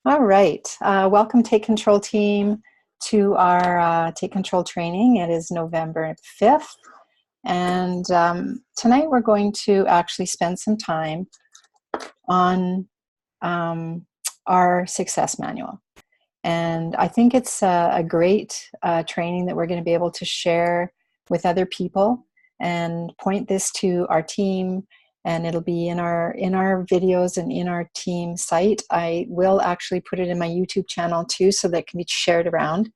All right. Welcome, Take Control team, to our Take Control training. It is November 5th. And tonight we're going to actually spend some time on our success manual. And I think it's a great training that we're going to be able to share with other people and point this to our team. And it'll be in our videos and in our team site. I will actually put it in my YouTube channel too, so that it can be shared around.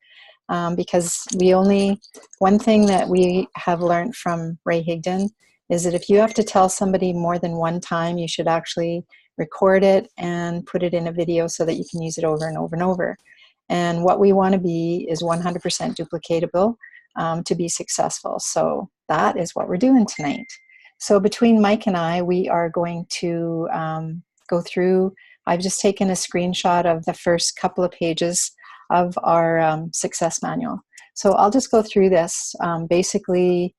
Because one thing that we have learned from Ray Higdon is that if you have to tell somebody more than one time, you should actually record it and put it in a video so that you can use it over and over and over. And what we want to be is 100% duplicatable to be successful. So that is what we're doing tonight. So between Mike and I, we are going to go through. I've just taken a screenshot of the first couple of pages of our success manual. So I'll just go through this. Basically,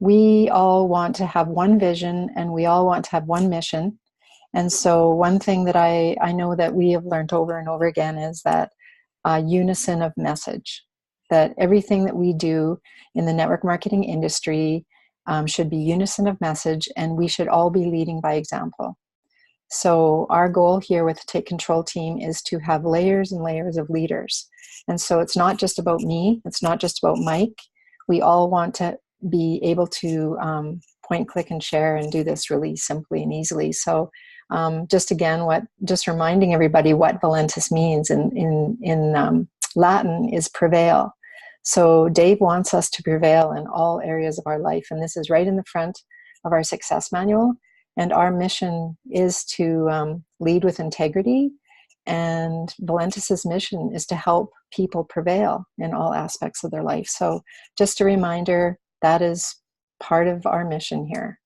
we all want to have one vision and we all want to have one mission. And so one thing that I know that we have learned over and over again is that unison of message, that everything that we do in the network marketing industry should be unison of message, and we should all be leading by example. So our goal here with the Take Control team is to have layers and layers of leaders. And so it's not just about me, it's not just about Mike. We all want to be able to point, click, and share and do this really simply and easily. So just reminding everybody what Valentus means in Latin is prevail. So Dave wants us to prevail in all areas of our life, and this is right in the front of our success manual. And our mission is to lead with integrity, and Valentus's mission is to help people prevail in all aspects of their life. So just a reminder, that is part of our mission here.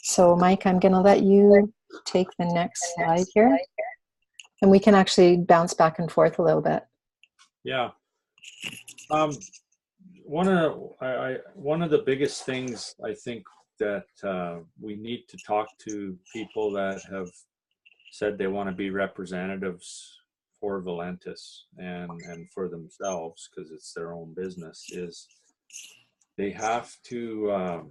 So Mike, I'm going to let you take the next slide here, and we can actually bounce back and forth a little bit. Yeah. One of the biggest things I think that we need to talk to people that have said they want to be representatives for Valentus and for themselves, because it's their own business, is they have to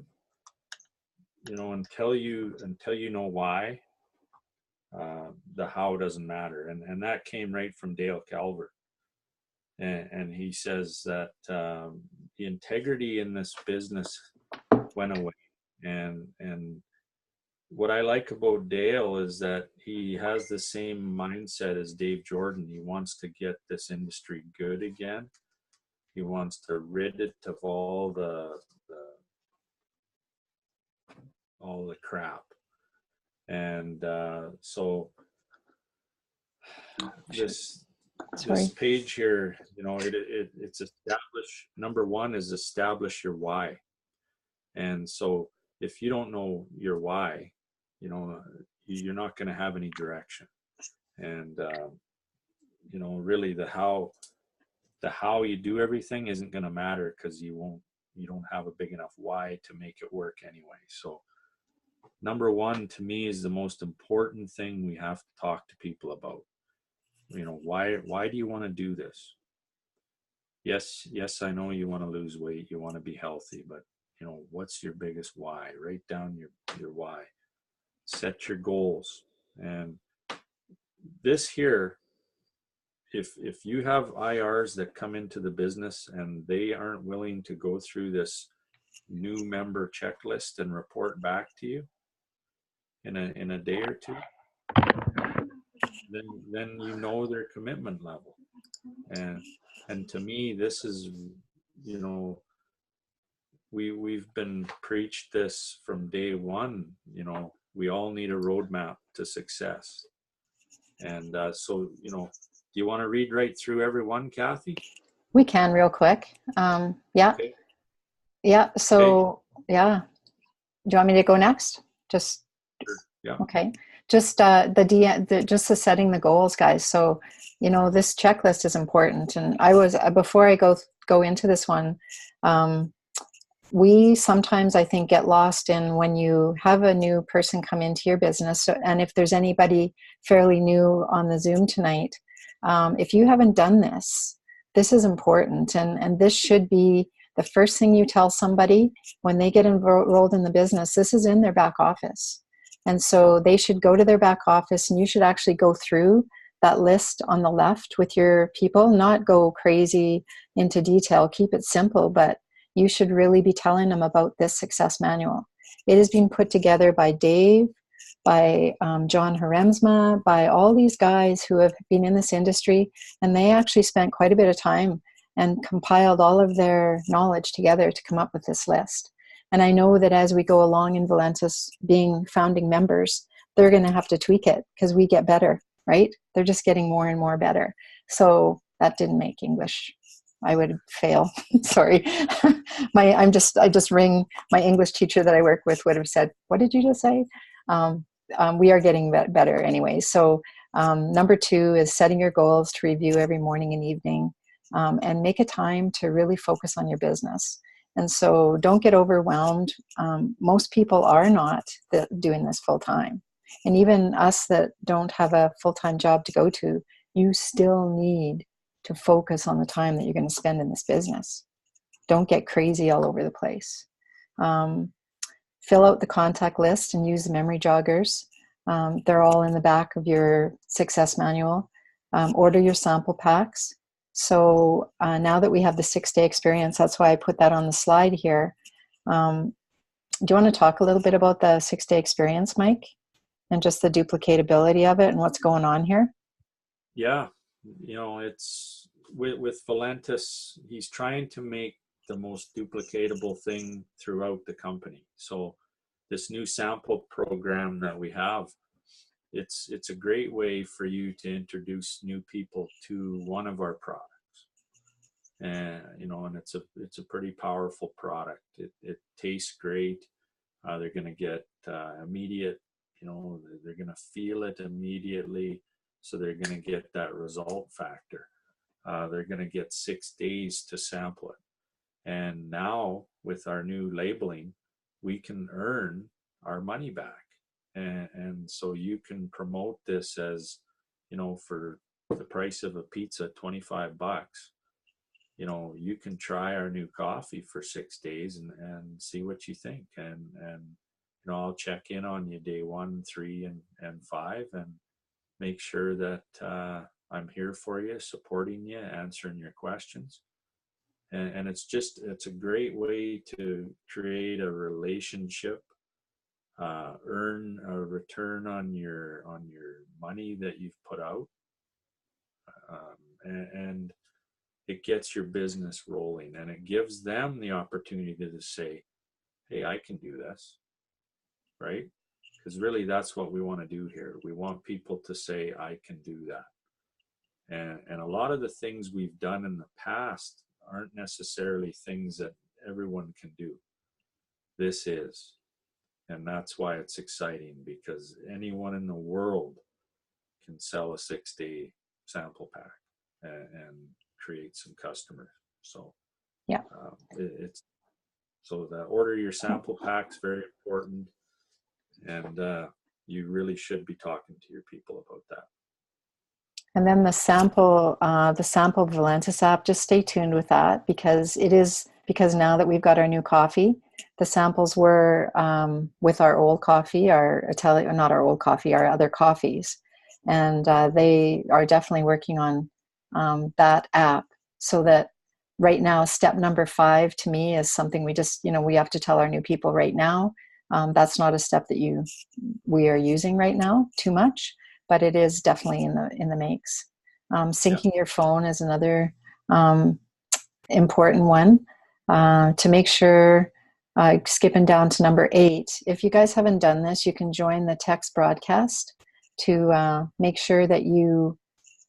until you know why, the how doesn't matter. And that came right from Dale Calvert. And he says that the integrity in this business went away. And what I like about Dale is that he has the same mindset as Dave Jordan. He wants to get this industry good again. He wants to rid it of all the crap. And so this page here, it's establish. Number one is establish your why. And so if you don't know your why, you're not going to have any direction. And really the how you do everything isn't going to matter, because you don't have a big enough why to make it work anyway. So number one to me is the most important thing we have to talk to people about. Why do you want to do this? Yes, I know you want to lose weight, you want to be healthy, but what's your biggest why? Write down your why. Set your goals. And this here, if you have IRs that come into the business and they aren't willing to go through this new member checklist and report back to you in a day or two, then their commitment level. And to me, this is, we've been preached this from day one. We all need a roadmap to success. And so do you want to read right through every one, Kathy? We can real quick. Yeah. Okay. Yeah. So yeah. Do you want me to go next? Just sure. Yeah. Okay. Just just the setting the goals, guys. So this checklist is important. And before I go into this one, we sometimes, I think, get lost in when you have a new person come into your business. So, and if there's anybody fairly new on the Zoom tonight, if you haven't done this, this is important. And this should be the first thing you tell somebody when they get enrolled in the business. This is in their back office. And so they should go to their back office, and you should actually go through that list on the left with your people, not go crazy into detail, keep it simple, but you should really be telling them about this success manual. It is being put together by Dave, by John Haremsma, by all these guys who have been in this industry, and they actually spent quite a bit of time and compiled all of their knowledge together to come up with this list. And I know that as we go along in Valentus, being founding members, they're going to have to tweak it because we get better, right? They're just getting more and more better. So that didn't make English. I would fail. Sorry. I just ring my English teacher that I work with would have said, "What did you just say?" We are getting better anyway. So number 2 is setting your goals to review every morning and evening, and make a time to really focus on your business. And so don't get overwhelmed. Most people are not doing this full time. And even us that don't have a full-time job to go to, you still need to focus on the time that you're going to spend in this business. Don't get crazy all over the place. Fill out the contact list and use the memory joggers. They're all in the back of your success manual. Order your sample packs. So now that we have the 6-day experience, that's why I put that on the slide here. Do you want to talk a little bit about the 6-day experience, Mike? And just the duplicatability of it and what's going on here? Yeah. It's with Valentus, he's trying to make the most duplicatable thing throughout the company. So this new sample program that we have, it's a great way for you to introduce new people to one of our products. And and it's a pretty powerful product. It tastes great. They're going to get immediate, they're going to feel it immediately. So they're going to get that result factor. They're going to get 6 days to sample it. And now with our new labeling, we can earn our money back. And so you can promote this as, for the price of a pizza, $25, you can try our new coffee for 6 days and see what you think. And I'll check in on you day 1, 3, and 5, and make sure that I'm here for you, supporting you, answering your questions. And it's a great way to create a relationship, earn a return on your money that you've put out, and it gets your business rolling, and it gives them the opportunity to say, "Hey, I can do this," right? Because really that's what we want to do here. We want people to say, "I can do that." And a lot of the things we've done in the past aren't necessarily things that everyone can do. This is. And that's why it's exciting, because anyone in the world can sell a 6-day sample pack and create some customers. So yeah, it's so that order your sample packs, very important. And you really should be talking to your people about that. And then the sample Valentus app, just stay tuned with that, because now that we've got our new coffee, the samples were with our old coffee, our other coffees. And they are definitely working on that app, so that right now, step number 5 to me is something we have to tell our new people right now. That's not a step that we are using right now too much, but it is definitely in the makes. Syncing your phone is another important one, to make sure. Skipping down to number 8, if you guys haven't done this, you can join the text broadcast to make sure that you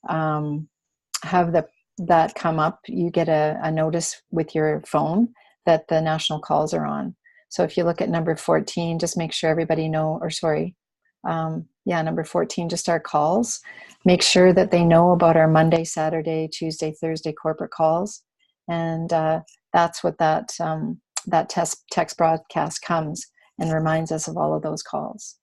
have that come up. You get a notice with your phone that the national calls are on. So if you look at number 14, just make sure everybody number 14, just our calls. Make sure that they know about our Monday, Saturday, Tuesday, Thursday corporate calls. And that's what that that text broadcast comes and reminds us of all of those calls.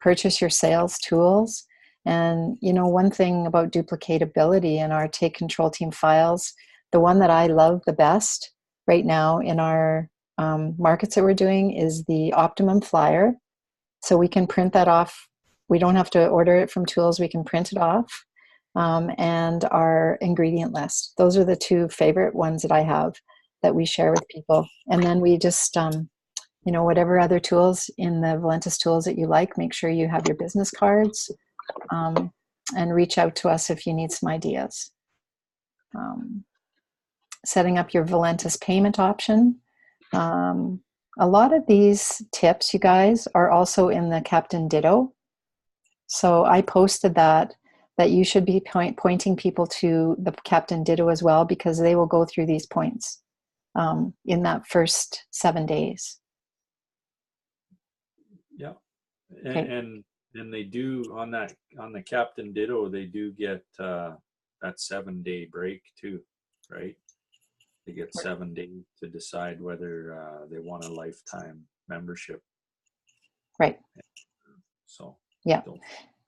Purchase your sales tools. And, you know, one thing about duplicatability in our Take Control Team files, the one that I love the best right now in our markets that we're doing is the Optimum Flyer. So we can print that off. We don't have to order it from tools. We can print it off. And our ingredient list. Those are the two favorite ones that I have that we share with people. And then we just, you know, whatever other tools in the Valentus tools that you like, make sure you have your business cards, and reach out to us if you need some ideas. Setting up your Valentus payment option. A lot of these tips, you guys, are also in the Captain Ditto. So I posted that you should be pointing people to the Captain Ditto as well, because they will go through these points in that first 7 days. Yeah, Okay. and they do on the Captain Ditto, they do get that 7-day break too, right? They get 7 days to decide whether they want a lifetime membership. Right. So yeah.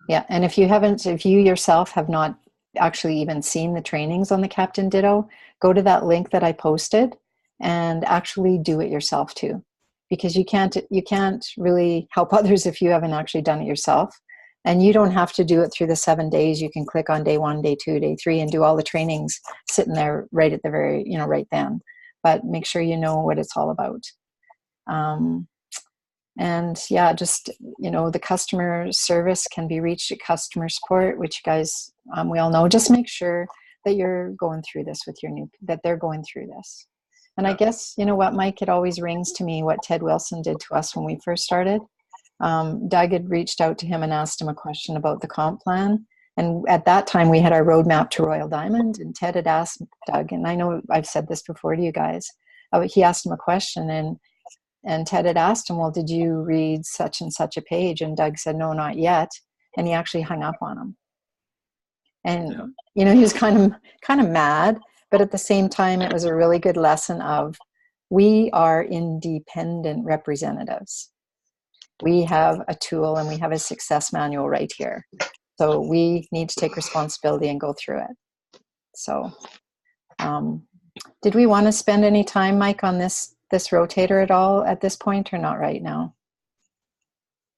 Yeah, and if you yourself have not actually even seen the trainings on the Captain Ditto, go to that link that I posted and actually do it yourself too, because you can't really help others if you haven't actually done it yourself. And you don't have to do it through the 7 days. You can click on day 1, day 2, day 3, and do all the trainings sitting there right at the very, you know, right then. But make sure you know what it's all about. And yeah, just, you know, the customer service can be reached at customer support, which you guys, we all know. Just make sure that you're going through this with that they're going through this. And yeah. I guess, you know what, Mike, it always rings to me what Ted Wilson did to us when we first started. Doug had reached out to him and asked him a question about the comp plan. And at that time we had our roadmap to Royal Diamond, and Ted had asked Doug, and I know I've said this before to you guys, he asked him a question, and Ted had asked him, well, did you read such and such a page? And Doug said, no, not yet. And he actually hung up on him. And, yeah. You know, he was kind of mad, but at the same time, it was a really good lesson of, we are independent representatives. We have a tool and we have a success manual right here. So we need to take responsibility and go through it. So did we want to spend any time, Mike, on this rotator at all at this point, or not right now?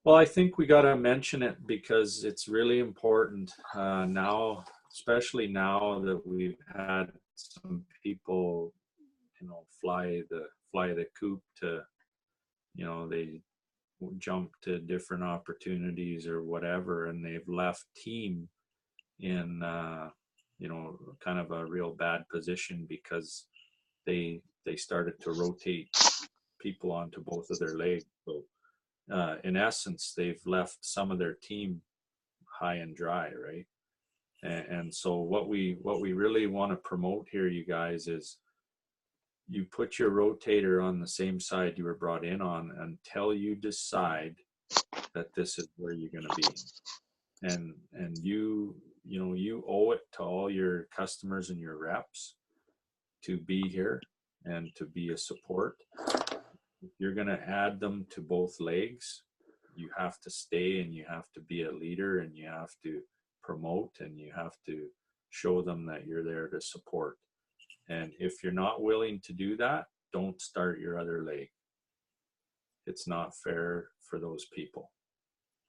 Well, I think we got to mention it because it's really important now, especially now that we've had some people, you know, fly the coop to, you know, they jump to different opportunities or whatever, and they've left team in you know, kind of a real bad position because they started to rotate people onto both of their legs. So in essence, they've left some of their team high and dry, right? And so what we really want to promote here, you guys, is you put your rotator on the same side you were brought in on until you decide that this is where you're going to be. And you know, you owe it to all your customers and your reps to be here and to be a support. If you're going to add them to both legs, you have to stay and you have to be a leader and you have to promote and you have to show them that you're there to support. And if you're not willing to do that, don't start your other leg. It's not fair for those people.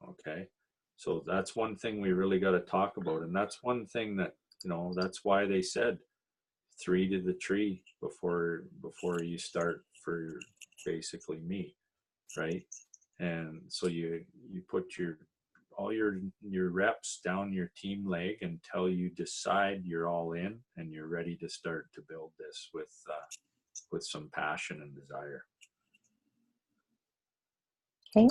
Okay. So that's one thing we really got to talk about. And that's one thing that, you know, that's why they said 3 to the tree before you start for basically me, right? And so you put all your reps down your team leg until you decide you're all in and you're ready to start to build this with some passion and desire. Okay.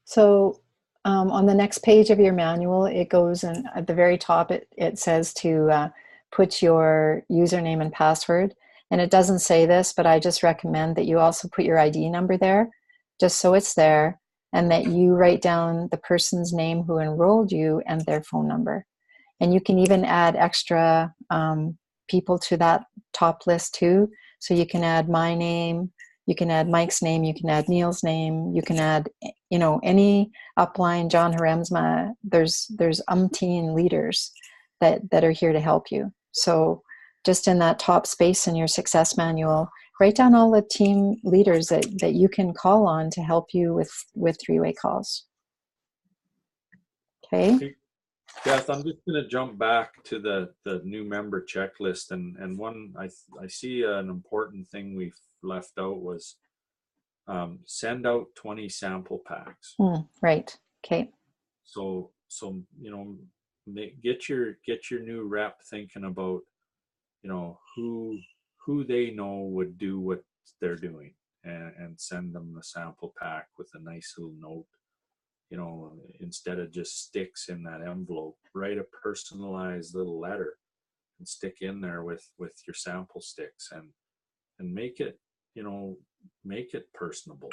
So on the next page of your manual, it goes, and at the very top it says to put your username and password. And it doesn't say this, but I just recommend that you also put your ID number there, just so it's there, and that you write down the person's name who enrolled you and their phone number. And you can even add extra people to that top list too. So you can add my name, you can add Mike's name, you can add Neil's name, you can add, any upline, John Haremsma. There's umpteen leaders that are here to help you. So just in that top space in your success manual, write down all the team leaders that you can call on to help you with three-way calls. Okay. Beth, I'm just going to jump back to the new member checklist, and one I see an important thing we've left out was send out 20 sample packs. Right. Okay. So get your new rep thinking about who they know would do what they're doing, and send them the sample pack with a nice little note. Instead of just sticks in that envelope, write a personalized little letter and stick in there with your sample sticks, and make it personable.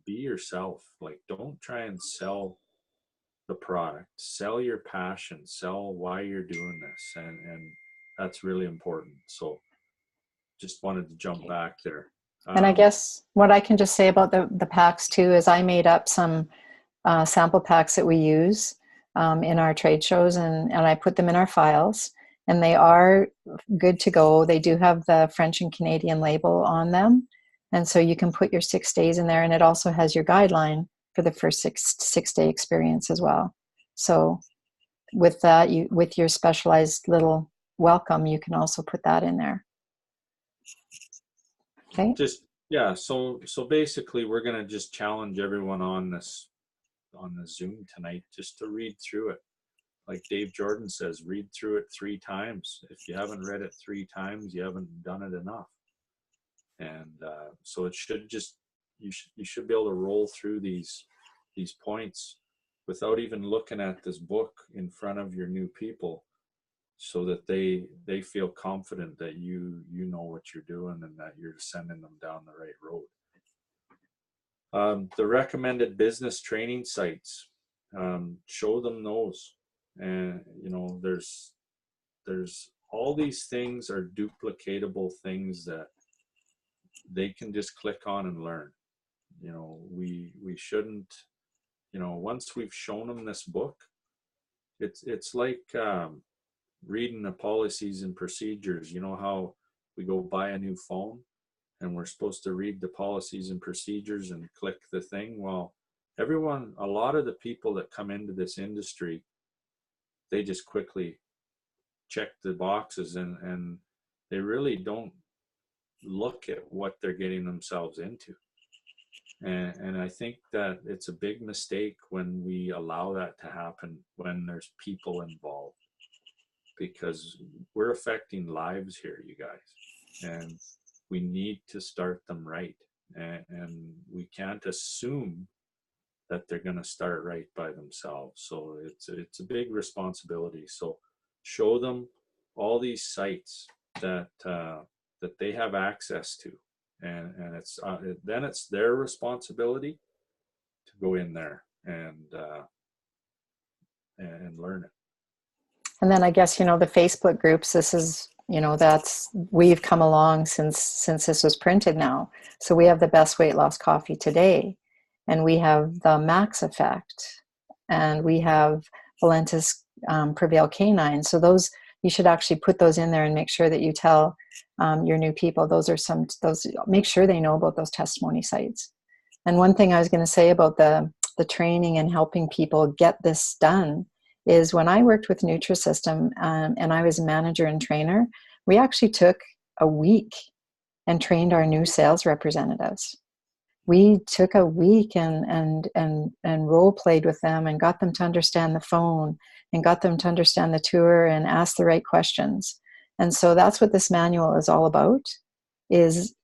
Be yourself. Like, don't try and sell the product. Sell your passion. Sell why you're doing this, and that's really important. So just wanted to jump back there. And I guess what I can just say about the packs too is I made up some sample packs that we use in our trade shows, and I put them in our files, and they are good to go. They do have the French and Canadian label on them, and so you can put your 6 days in there, and it also has your guideline for the first six day experience as well. So with that, with your specialized little welcome, you can also put that in there. Okay. So basically we're going to just challenge everyone on the Zoom tonight just to read through it. Like Dave Jordan says, read through it 3 times. If you haven't read it 3 times, you haven't done it enough. And so it should just, you should be able to roll through these points without even looking at this book in front of your new people, so that they feel confident that you know what you're doing and that you're sending them down the right road. The recommended business training sites, show them those. And there's all these things are duplicatable things that they can just click on and learn. We shouldn't, once we've shown them this book, it's like reading the policies and procedures. You know how we go buy a new phone and we're supposed to read the policies and procedures and click the thing? Well, a lot of the people that come into this industry, they just quickly check the boxes, and they really don't look at what they're getting themselves into. And I think that it's a big mistake when we allow that to happen when there's people involved, because we're affecting lives here, you guys, and we need to start them right. And we can't assume that they're going to start right by themselves. So it's a big responsibility. So show them all these sites that they have access to, and then it's their responsibility to go in there and learn it. And then I guess, the Facebook groups, this is, we've come along since this was printed now. So we have the Best Weight Loss Coffee Today, and we have the Max Effect, and we have Valentus Prevail Canine. So those, you should actually put those in there and make sure that you tell your new people, make sure they know about those testimony sites. And one thing I was going to say about the training and helping people get this done is when I worked with Nutrisystem and I was a manager and trainer, we actually took a week and trained our new sales representatives. We took a week and role played with them and got them to understand the phone and got them to understand the tour and ask the right questions. And so that's what this manual is all about, is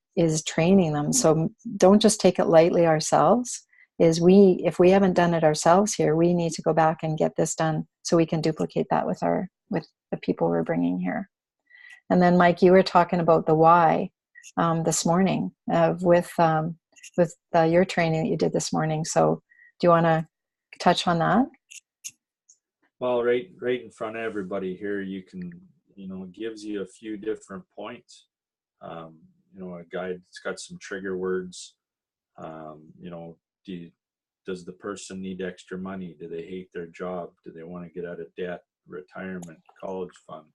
training them. So don't just take it lightly ourselves. If we haven't done it ourselves here, we need to go back and get this done so we can duplicate that with the people we're bringing here. And then Mike, you were talking about the why this morning with your training that you did this morning. So do you want to touch on that? Well, right in front of everybody here, you can, it gives you a few different points. a guide that's got some trigger words. You know, does the person need extra money? Do they hate their job? Do they want to get out of debt, retirement, college fund?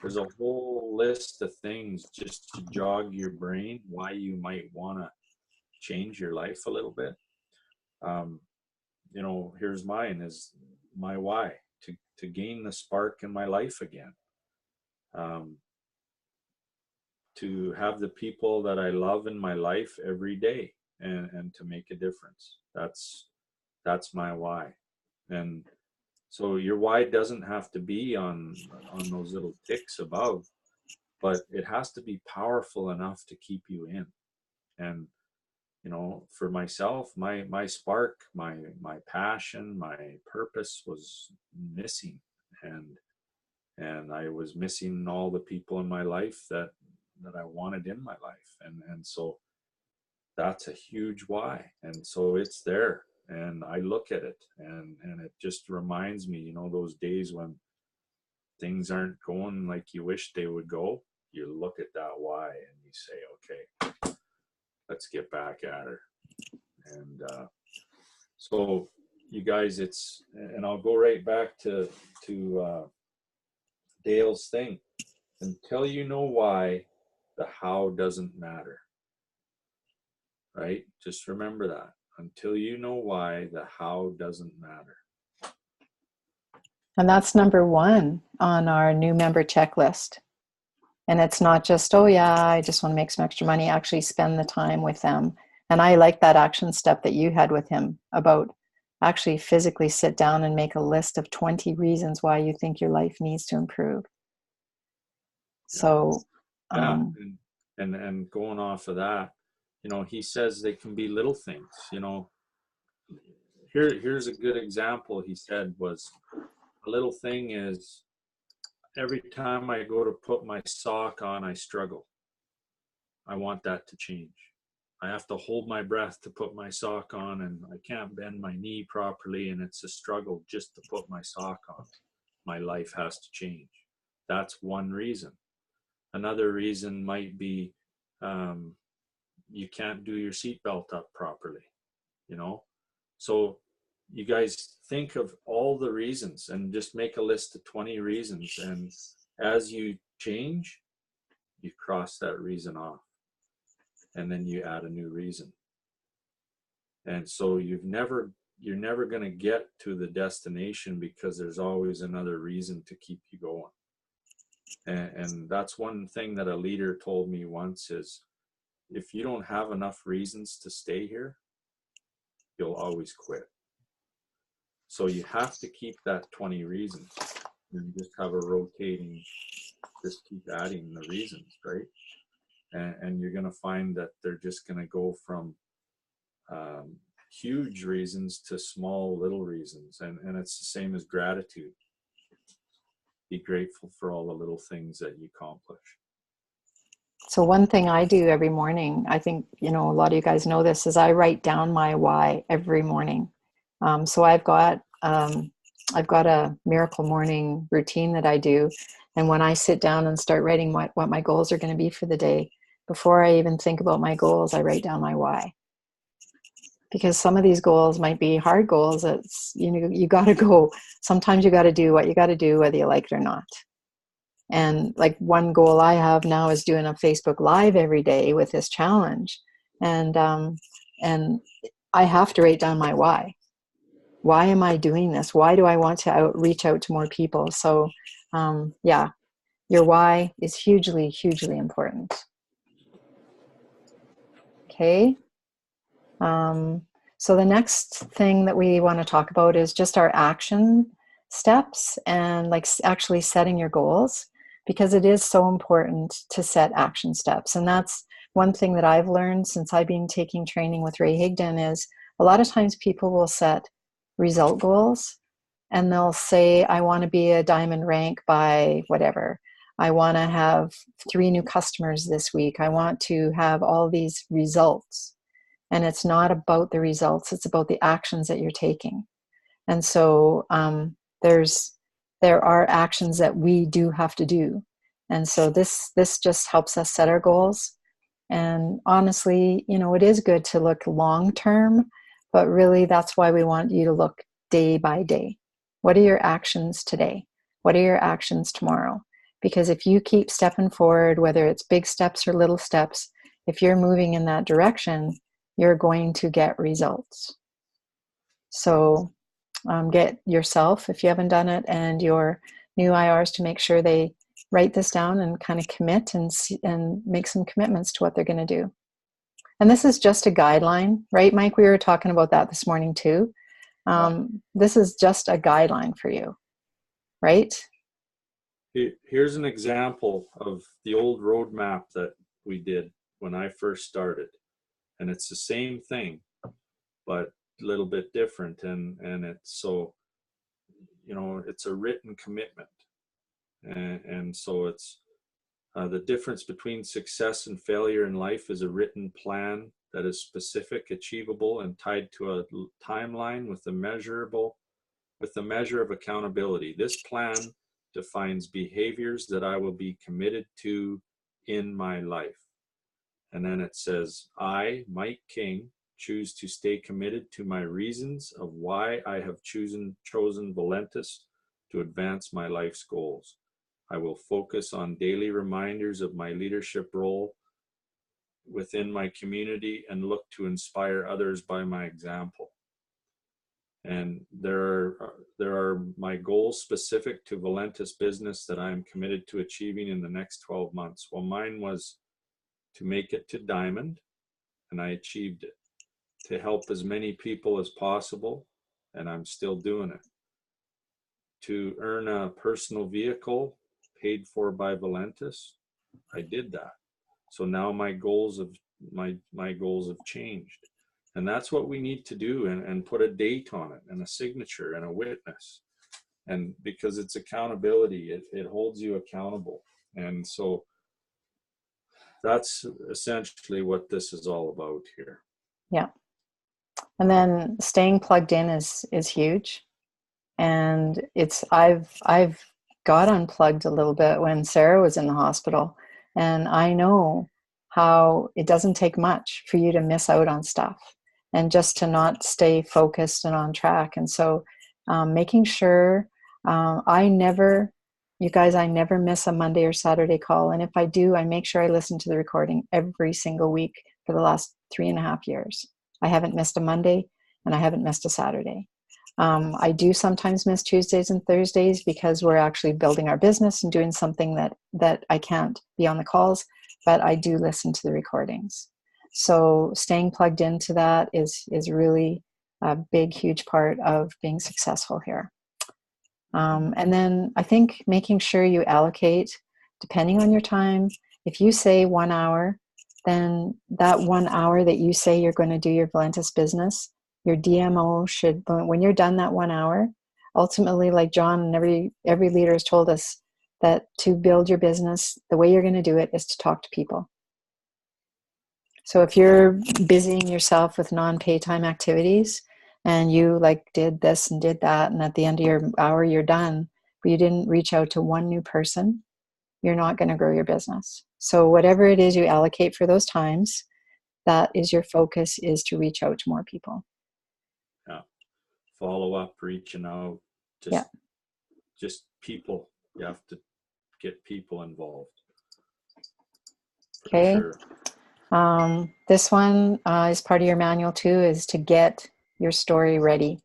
There's a whole list of things just to jog your brain why you might want to change your life a little bit. You know, here's mine, is my why: to gain the spark in my life again, to have the people that I love in my life every day, and to make a difference. That's my why. And so your why doesn't have to be on those little ticks above, but it has to be powerful enough to keep you in. And you know, for myself, my spark, my passion, my purpose was missing, and I was missing all the people in my life that I wanted in my life, and so that's a huge why. And so it's there, and I look at it, and it just reminds me, you know, those days when things aren't going like you wish they would go. You look at that why and you say, okay, let's get back at her. And so you guys, it's, and I'll go right back to Dale's thing. Until you know why, the how doesn't matter. Right? Just remember that. Until you know why, the how doesn't matter. And that's number 1 on our new member checklist. And it's not just, oh yeah, I just want to make some extra money. Actually spend the time with them. And I like that action step that you had with him about actually physically sit down and make a list of 20 reasons why you think your life needs to improve. Yeah. So, and going off of that, you know, he says they can be little things, you know. Here's a good example. He said was, a little thing is, every time I go to put my sock on, I struggle. I want that to change. I have to hold my breath to put my sock on, and I can't bend my knee properly, and it's a struggle just to put my sock on. My life has to change. That's one reason. Another reason might be you can't do your seatbelt up properly, you know? So you guys think of all the reasons and just make a list of 20 reasons. And as you change, you cross that reason off. And then you add a new reason. And so you're never going to get to the destination, because there's always another reason to keep you going. And that's one thing that a leader told me once is, if you don't have enough reasons to stay here, you'll always quit. So you have to keep that 20 reasons, and just have a rotating, just keep adding the reasons, right? And you're going to find that they're just going to go from huge reasons to small little reasons. And it's the same as gratitude. Be grateful for all the little things that you accomplish. So one thing I do every morning, I think, you know, a lot of you guys know this, is I write down my why every morning. So I've got a miracle morning routine that I do. And when I sit down and start writing what my goals are going to be for the day, before I even think about my goals, I write down my why. Because some of these goals might be hard goals. It's, you know, you got to go. Sometimes you got to do what you got to do, whether you like it or not. And like one goal I have now is doing a Facebook Live every day with this challenge. And I have to write down my why. Why am I doing this? Why do I want to reach out to more people? So yeah, your why is hugely, hugely important. Okay. So the next thing that we want to talk about is just our action steps, and like actually setting your goals, because it is so important to set action steps. And that's one thing that I've learned since I've been taking training with Ray Higdon, is a lot of times people will set result goals and they'll say, I want to be a diamond rank by whatever. I want to have 3 new customers this week. I want to have all these results. And it's not about the results, it's about the actions that you're taking. And so there are actions that we do have to do. And so this just helps us set our goals. And honestly, it is good to look long term, but really that's why we want you to look day by day. What are your actions today? What are your actions tomorrow? Because if you keep stepping forward, whether it's big steps or little steps, if you're moving in that direction, you're going to get results. So get yourself, if you haven't done it, and your new IRs to make sure they write this down and kind of commit and make some commitments to what they're going to do. And this is just a guideline, right, Mike? We were talking about that this morning too. This is just a guideline for you, right? Here's an example of the old roadmap that we did when I first started. And it's the same thing, but a little bit different. And it's so, it's a written commitment. And so it's the difference between success and failure in life is a written plan that is specific, achievable, and tied to a timeline with the measure of accountability. This plan defines behaviors that I will be committed to in my life. And then it says, I, Mike King, choose to stay committed to my reasons of why I have chosen Valentus to advance my life's goals. I will focus on daily reminders of my leadership role within my community and look to inspire others by my example. And there are my goals specific to Valentus business that I am committed to achieving in the next 12 months. Well, mine was to make it to Diamond, and I achieved it. To help as many people as possible, and I'm still doing it. To earn a personal vehicle paid for by Valentus, I did that. So now my goals have changed. And that's what we need to do, and put a date on it and a signature and a witness. And because it's accountability, it holds you accountable. And so that's essentially what this is all about here. Yeah. And then staying plugged in is huge. And I've got unplugged a little bit when Sarah was in the hospital. And I know how it doesn't take much for you to miss out on stuff and just to not stay focused and on track. And so making sure I never miss a Monday or Saturday call. And if I do, I make sure I listen to the recording every single week for the last 3.5 years. I haven't missed a Monday and I haven't missed a Saturday. I do sometimes miss Tuesdays and Thursdays because we're actually building our business and doing something that I can't be on the calls, but I do listen to the recordings. So staying plugged into that is really a big, huge part of being successful here. And then I think making sure you allocate, depending on your time, if you say 1 hour, then that 1 hour that you say you're going to do your Valentus business, your DMO should, when you're done that 1 hour, ultimately, like John and every leader has told us, that to build your business, the way you're going to do it is to talk to people. So if you're busying yourself with non-pay time activities and you did this and did that, and at the end of your hour you're done, but you didn't reach out to one new person, you're not going to grow your business. So whatever it is you allocate for those times, that is your focus, is to reach out to more people. Yeah. Follow up, reaching out, just people. You have to get people involved. Okay. Sure. This one is part of your manual too, is to get your story ready.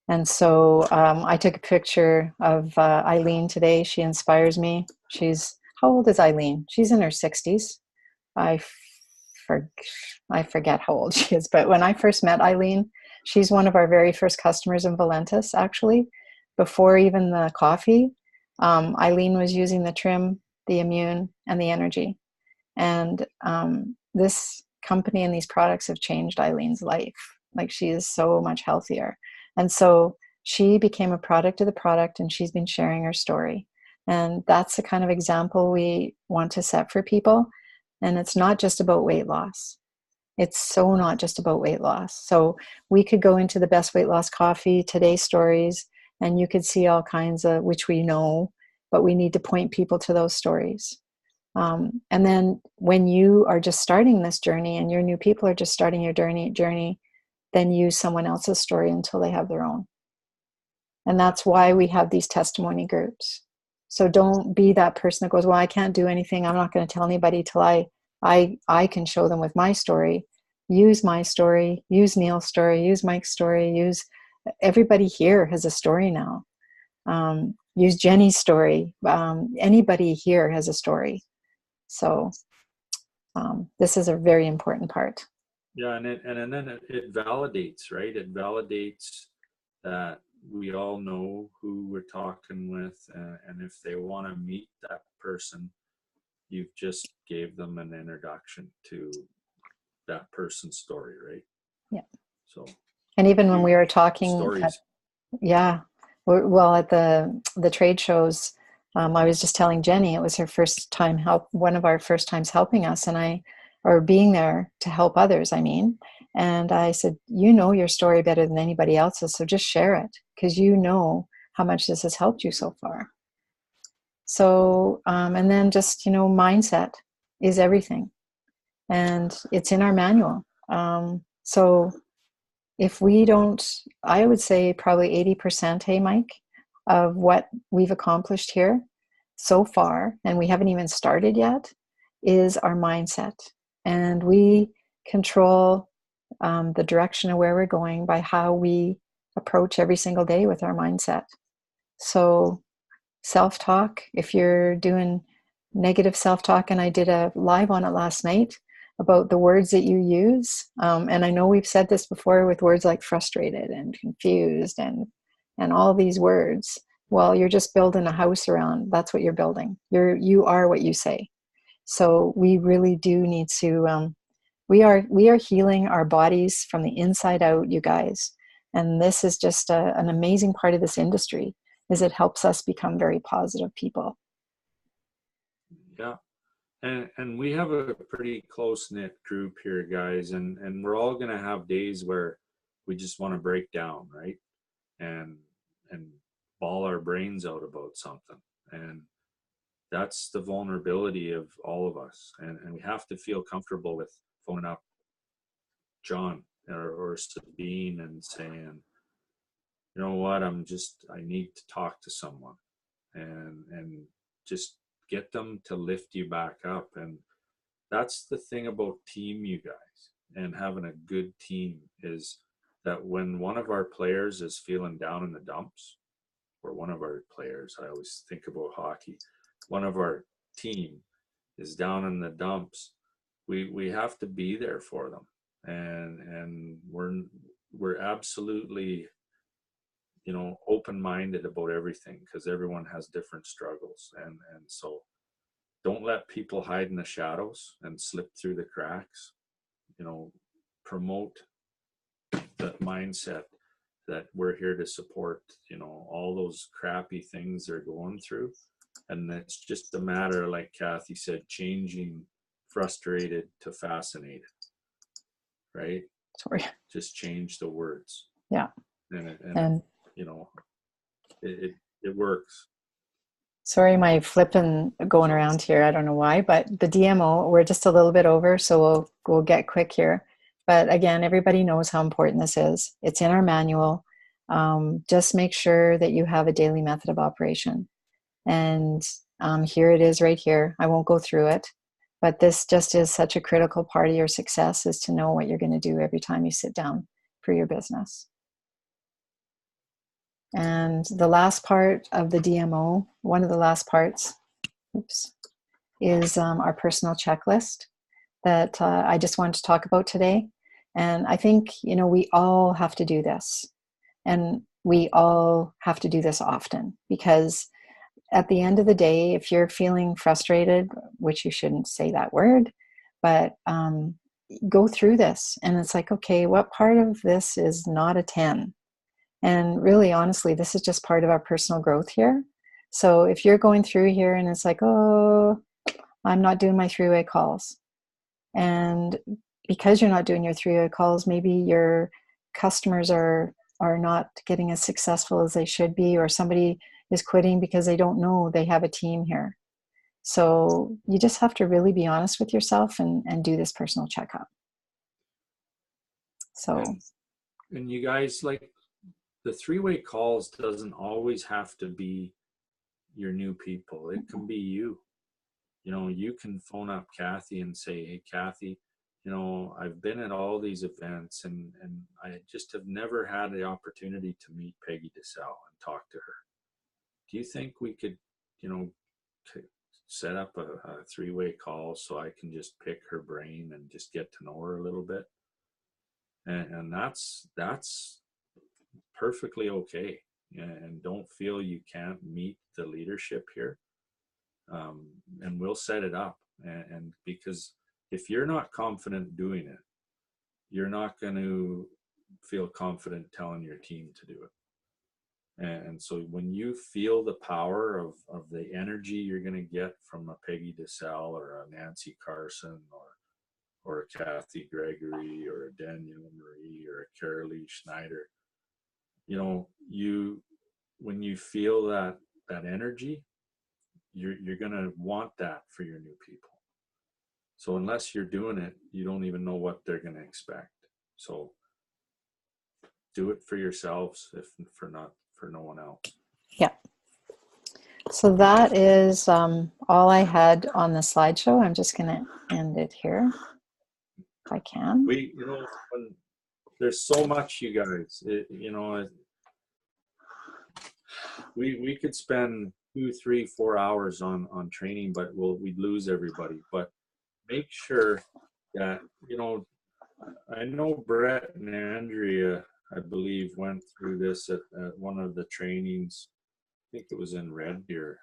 And so I took a picture of Eileen today. She inspires me. How old is Eileen? She's in her 60s. I forget how old she is, but when I first met Eileen, she's one of our very first customers in Valentus, actually. Before even the coffee, Eileen was using the Trim, the Immune, and the Energy. And this company and these products have changed Eileen's life. She is so much healthier. And so she became a product of the product, and she's been sharing her story. And that's the kind of example we want to set for people. And it's not just about weight loss. It's so not just about weight loss. So we could go into the best weight loss coffee, today's stories, and you could see all kinds of, which we know, but we need to point people to those stories. And then when you are just starting this journey and your new people are just starting your journey, then use someone else's story until they have their own. And that's why we have these testimony groups. So don't be that person that goes, well, I can't do anything. I'm not going to tell anybody till I can show them with my story. Use my story, use Neil's story, use Mike's story, everybody here has a story now. Use Jenny's story. Anybody here has a story. So this is a very important part. Yeah, and then it validates, right? It validates that we all know who we're talking with, and if they want to meet that person, you've just gave them an introduction to that person's story, right? Yeah. So, and even when we were talking, stories. Well, at the trade shows, I was just telling Jenny it was her first time one of our first times helping us, or being there to help others. I mean, and I said, you know your story better than anybody else's, so just share it because you know how much this has helped you so far. So, and then just mindset is everything, and it's in our manual. So if we don't, I would say probably 80%, hey Mike, of what we've accomplished here so far, and we haven't even started yet, is our mindset. And we control the direction of where we're going by how we approach every single day with our mindset. So self-talk, if you're doing negative self-talk, and I did a live on it last night about the words that you use. And I know we've said this before with words like frustrated and confused and all these words. Well, you're just building a house around, that's what you're building. You are what you say. So we really do need to, we are healing our bodies from the inside out, you guys. And this is just an amazing part of this industry, is it helps us become very positive people. Yeah. And we have a pretty close-knit group here, guys, and we're all going to have days where we just want to break down, right? And bawl our brains out about something. And that's the vulnerability of all of us. And we have to feel comfortable with phoning up John or Sabine and saying, you know what, I need to talk to someone, and just get them to lift you back up. And that's the thing about team, you guys, and having a good team, is that when one of our players is feeling down in the dumps, or one of our players, I always think about hockey, one of our team is down in the dumps, we have to be there for them. And we're absolutely, open-minded about everything, because everyone has different struggles. And so don't let people hide in the shadows and slip through the cracks. Promote that mindset that we're here to support, all those crappy things they're going through. And it's just a matter, like Kathy said, changing frustrated to fascinated, right? Sorry. Just change the words. Yeah. And it works. Sorry, my flipping going around here. I don't know why, but the DMO, we're just a little bit over, so we'll get quick here. But again, everybody knows how important this is. It's in our manual. Just make sure that you have a daily method of operation. And here it is right here. I won't go through it, but this just is such a critical part of your success, is to know what you're going to do every time you sit down for your business. And the last part of the DMO, one of the last parts, is our personal checklist that I just wanted to talk about today. And I think, we all have to do this. And we all have to do this often, because at the end of the day, if you're feeling frustrated, which you shouldn't say that word, but go through this. And it's like, okay, what part of this is not a 10? And really, honestly, this is just part of our personal growth here. So if you're going through here and it's like, oh, I'm not doing my 3-way calls. And because you're not doing your 3-way calls, maybe your customers are not getting as successful as they should be, or somebody is quitting because they don't know they have a team here. So you just have to really be honest with yourself and do this personal checkup. So, and you guys, like, the three-way calls doesn't always have to be your new people. It can be you. You know, you can phone up Kathy and say, hey, Kathy, you know, I've been at all these events and I just have never had the opportunity to meet Peggy DeSalle and talk to her. Do you think we could, you know, set up a three-way call so I can just pick her brain and just get to know her a little bit? And that's perfectly okay. And don't feel you can't meet the leadership here. And we'll set it up. And because if you're not confident doing it, you're not going to feel confident telling your team to do it. And so when you feel the power of the energy you're going to get from a Peggy DeSalle or a Nancy Carson or a Kathy Gregory or a Danielle Marie or a Carolee Schneider, you know, when you feel that energy, you're going to want that for your new people. So unless you're doing it, you don't even know what they're going to expect. So do it for yourselves, if for no one else. yeah. So that is all I had on the slideshow. I'm just going to end it here if I can. You know, there's so much, you guys. You know, we could spend 2, 3, 4 hours on training, but we'd lose everybody. But make sure that, you know, I know Brett and Andrea, I believe, went through this at one of the trainings. I think it was in Red Deer.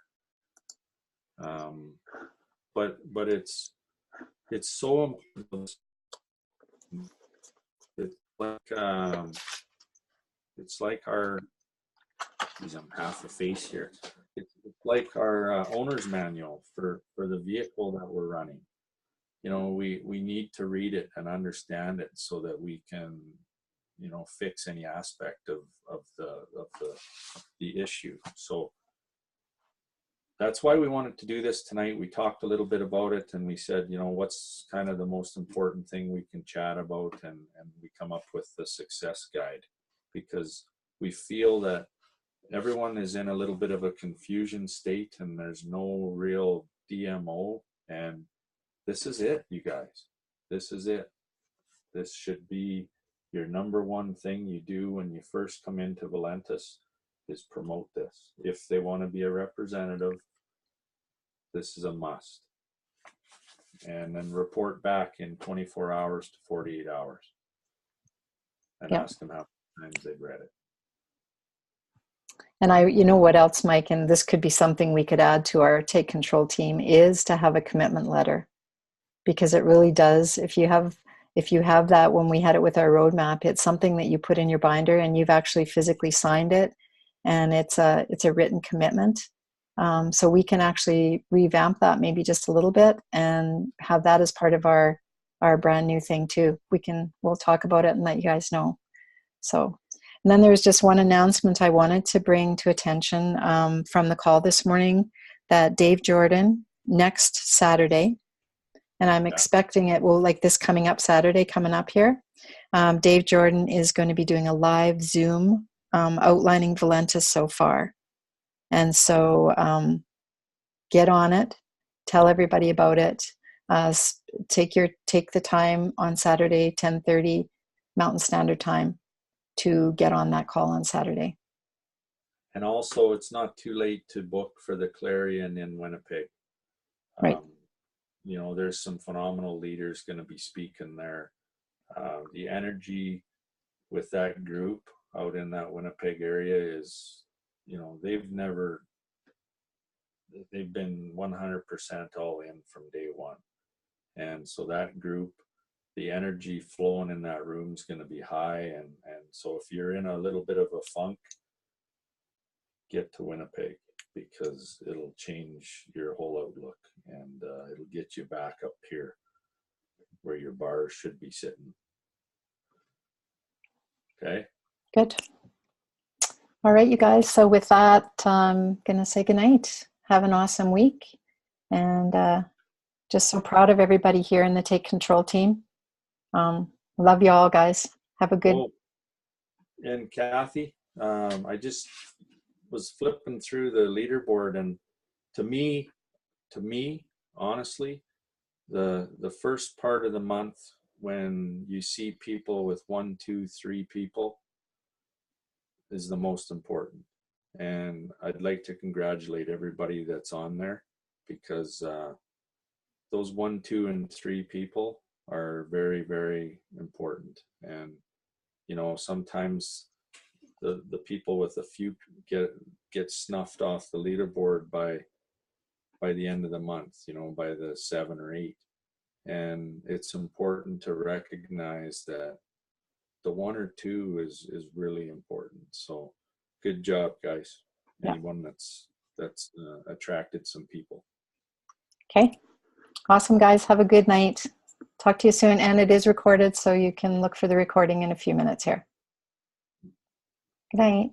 But it's so important. It's like our, geez, I'm half a face here. It's like our owner's manual for the vehicle that we're running. You know, we need to read it and understand it so that we can, you know, fix any aspect of the issue. So that's why we wanted to do this tonight. We talked a little bit about it and we said, you know, what's kind of the most important thing we can chat about, and we come up with the success guide, because we feel that everyone is in a little bit of a confusion state and there's no real DMO, and this is it, you guys. This is it. This should be your number one thing you do when you first come into Valentus, is promote this. If they want to be a representative, this is a must. And then report back in 24 hours to 48 hours and ask them how many times they've read it. And you know what else, Mike, and this could be something we could add to our Take Control team, is to have a commitment letter. Because it really does, if you have that, when we had it with our roadmap, it's something that you put in your binder and you've actually physically signed it, and it's a written commitment. So we can actually revamp that maybe just a little bit and have that as part of our brand new thing too. We'll talk about it and let you guys know. So, and then there was just one announcement I wanted to bring to attention from the call this morning, that Dave Jordan next Saturday, and I'm expecting it will, like this coming up Saturday, coming up here, Dave Jordan is going to be doing a live Zoom outlining Valentus so far. And so get on it, tell everybody about it. Take the time on Saturday, 10:30 Mountain Standard Time, to get on that call on Saturday. And also, it's not too late to book for the Clarion in Winnipeg. Right. You know, there's some phenomenal leaders going to be speaking there. The energy with that group out in that Winnipeg area is, you know, they've been 100% all in from day one. And so that group, the energy flowing in that room is going to be high. And so if you're in a little bit of a funk, get to Winnipeg, because it'll change your whole outlook, and it'll get you back up here where your bars should be sitting. Okay. Good. All right, you guys. So with that, I'm going to say goodnight. Have an awesome week. And just so proud of everybody here in the Take Control team. Love you all, guys. Have a good. Oh, and Kathy, I just was flipping through the leaderboard, and to me, honestly, the first part of the month when you see people with 1, 2, 3 people is the most important. And I'd like to congratulate everybody that's on there, because those 1, 2, and 3 people are very, very important. And you know, sometimes the people with a few get snuffed off the leaderboard by the end of the month, you know, by the 7 or 8. And it's important to recognize that the 1 or 2 is really important. So good job, guys. Yeah. Anyone that's attracted some people. Okay. Awesome, guys. Have a good night. Talk to you soon. And it is recorded, so you can look for the recording in a few minutes here. Good night.